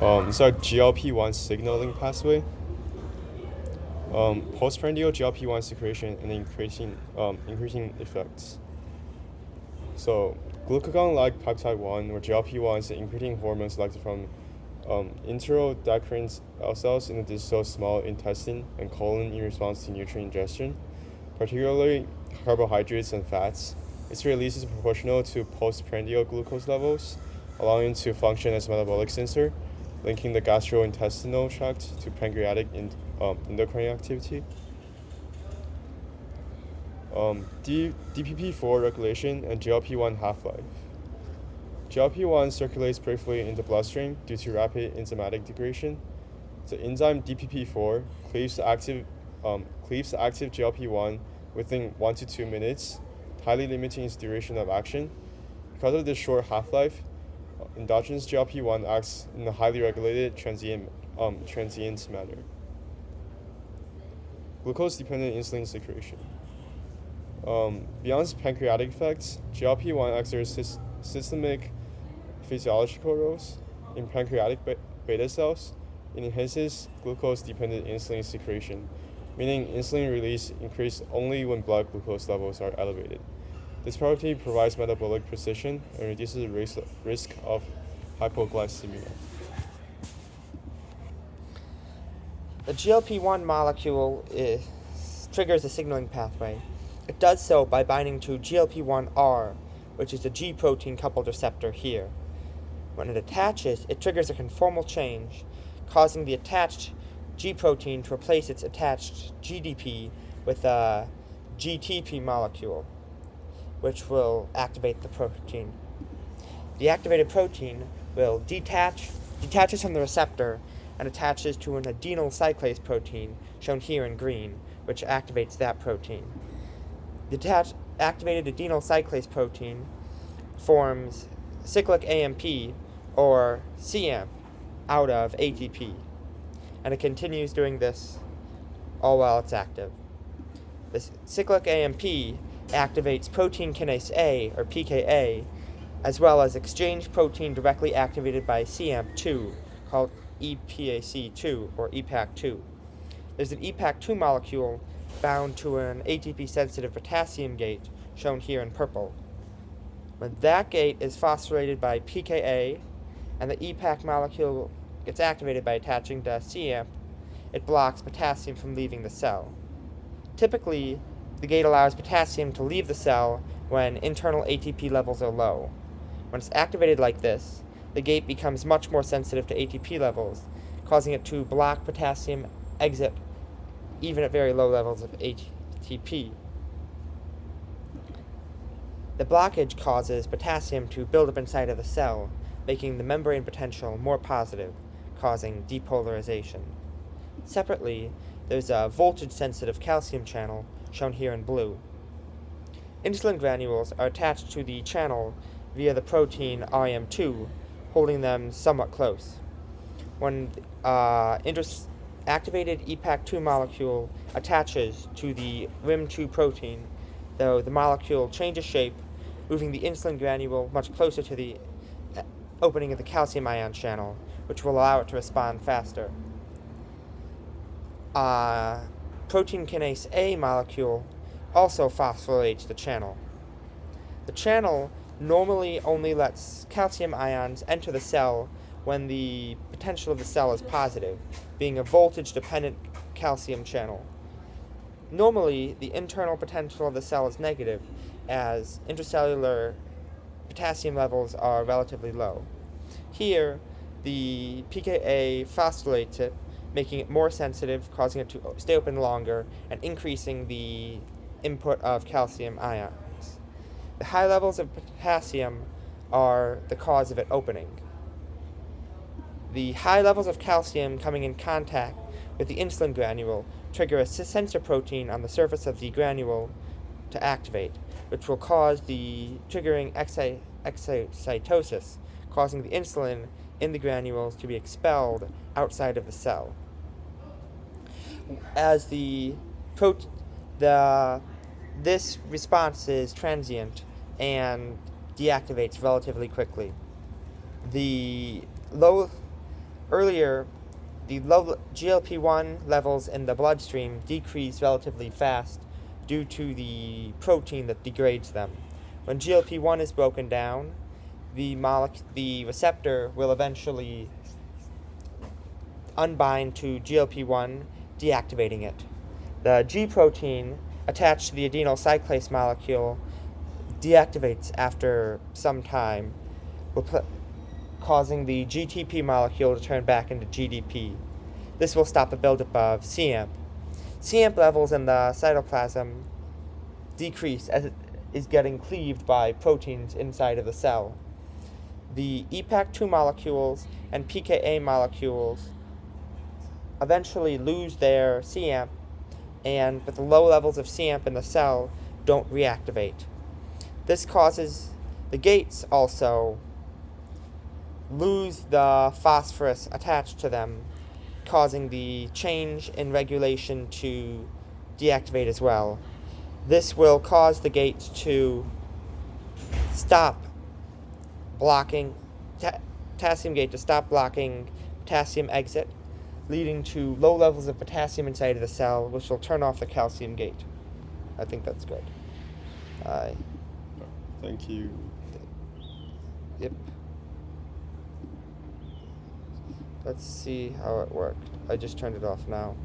It's our GLP-1 signaling pathway. Postprandial GLP-1 secretion and increasing effects. So glucagon-like peptide 1 or GLP-1 is an incretin hormone selected from enteroendocrine cells in the distal small intestine and colon in response to nutrient ingestion, particularly carbohydrates and fats. Its release is proportional to postprandial glucose levels, allowing it to function as a metabolic sensor, linking the gastrointestinal tract to pancreatic endocrine activity. DPP-4 regulation and GLP-1 half-life. GLP-1 circulates briefly in the bloodstream due to rapid enzymatic degradation. The enzyme DPP-4 cleaves the active GLP-1 within 1 to 2 minutes, highly limiting its duration of action. Because of this short half-life, endogenous GLP-1 acts in a highly regulated transient manner. Glucose-dependent insulin secretion. Beyond its pancreatic effects, GLP-1 exerts systemic physiological roles in pancreatic beta cells. It enhances glucose-dependent insulin secretion, meaning insulin release increases only when blood glucose levels are elevated. This property provides metabolic precision and reduces the risk of hypoglycemia. The GLP-1 molecule triggers the signaling pathway. It does so by binding to GLP-1R, which is the G protein coupled receptor here. When it attaches, it triggers a conformal change, causing the attached G protein to replace its attached GDP with a GTP molecule, which will activate the protein. The activated protein will detaches from the receptor and attaches to an adenyl cyclase protein, shown here in green, which activates that protein. The activated adenyl cyclase protein forms cyclic AMP, or CAMP, out of ATP, and it continues doing this all while it's active. This cyclic AMP activates protein kinase A, or PKA, as well as exchange protein directly activated by CAMP2, called EPAC2, or EPAC2. There's an EPAC2 molecule bound to an ATP-sensitive potassium gate, shown here in purple. When that gate is phosphorylated by PKA, and the EPAC molecule gets activated by attaching to CAMP, it blocks potassium from leaving the cell. Typically, the gate allows potassium to leave the cell when internal ATP levels are low. When it's activated like this, the gate becomes much more sensitive to ATP levels, causing it to block potassium exit even at very low levels of ATP. The blockage causes potassium to build up inside of the cell, making the membrane potential more positive, causing depolarization. Separately, there's a voltage-sensitive calcium channel, shown here in blue. Insulin granules are attached to the channel via the protein RM2, holding them somewhat close. When activated EPAC2 molecule attaches to the RIM2 protein, though the molecule changes shape, moving the insulin granule much closer to the opening of the calcium ion channel, which will allow it to respond faster. Protein kinase A molecule also phosphorylates the channel. The channel normally only lets calcium ions enter the cell when the potential of the cell is positive, being a voltage-dependent calcium channel. Normally, the internal potential of the cell is negative, as intracellular potassium levels are relatively low. Here, the PKA phosphorylates it, making it more sensitive, causing it to stay open longer, and increasing the input of calcium ions. The high levels of potassium are the cause of it opening. The high levels of calcium coming in contact with the insulin granule trigger a sensor protein on the surface of the granule to activate, which will cause the triggering exocytosis, causing the insulin in the granules to be expelled outside of the cell. As this response is transient and deactivates relatively quickly. The low earlier, the low GLP-1 levels in the bloodstream decrease relatively fast due to the protein that degrades them. When GLP-1 is broken down, the receptor will eventually unbind to GLP-1, deactivating it. The G protein attached to the adenyl cyclase molecule deactivates after some time, causing the GTP molecule to turn back into GDP. This will stop the buildup of cAMP. cAMP levels in the cytoplasm decrease as it is getting cleaved by proteins inside of the cell. The EPAC2 molecules and pKa molecules eventually lose their cAMP, and with the low levels of cAMP in the cell, don't reactivate. This causes the gates also lose the phosphorus attached to them, causing the change in regulation to deactivate as well. This will cause the gates to stop blocking, potassium gate to stop blocking potassium exit, leading to low levels of potassium inside of the cell, which will turn off the calcium gate. I think that's good. Thank you. Yep. Let's see how it worked. I just turned it off now.